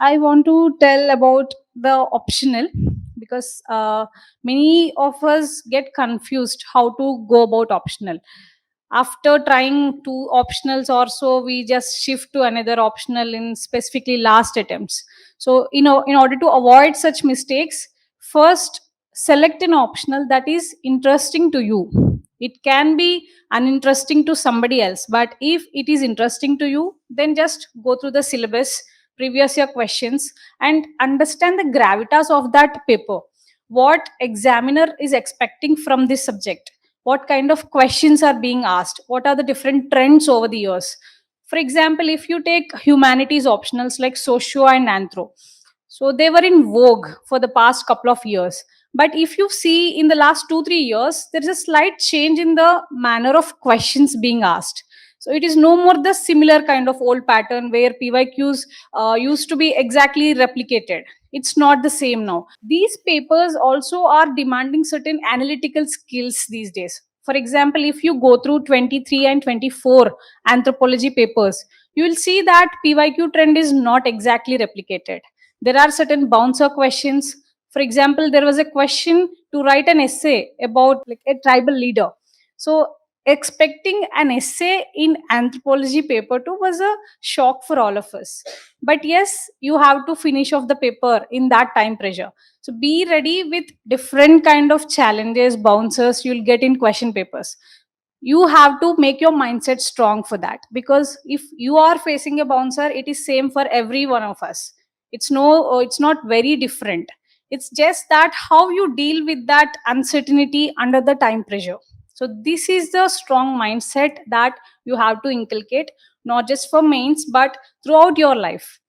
I want to tell about the optional because many of us get confused how to go about optional. After trying two optionals or so, we just shift to another optional in specifically last attempts. So, in order to avoid such mistakes, first select an optional that is interesting to you. It can be uninteresting to somebody else, but if it is interesting to you, then just go through the syllabus, previous year questions, and understand the gravitas of that paper. What examiner is expecting from this subject, what kind of questions are being asked, what are the different trends over the years. For example, if you take humanities optionals like socio and anthro, so they were in vogue for the past couple of years. But if you see in the last 2 3 years, there is a slight change in the manner of questions being asked. So it is no more the similar kind of old pattern where pyqs used to be exactly replicated. It's not the same now. These papers also are demanding certain analytical skills these days. For example, if you go through 23 and 24 anthropology papers, you will see that pyq trend is not exactly replicated. There are certain bouncer questions. For example, there was a question to write an essay about like a tribal leader. So expecting an essay in anthropology paper 2 was a shock for all of us. But yes, you have to finish off the paper in that time pressure. So be ready with different kind of challenges, bouncers you'll get in question papers. You have to make your mindset strong for that, because if you are facing a bouncer, it is same for every one of us. It's not very different. It's just that how you deal with that uncertainty under the time pressure. So this is the strong mindset that you have to inculcate, not just for mains but throughout your life.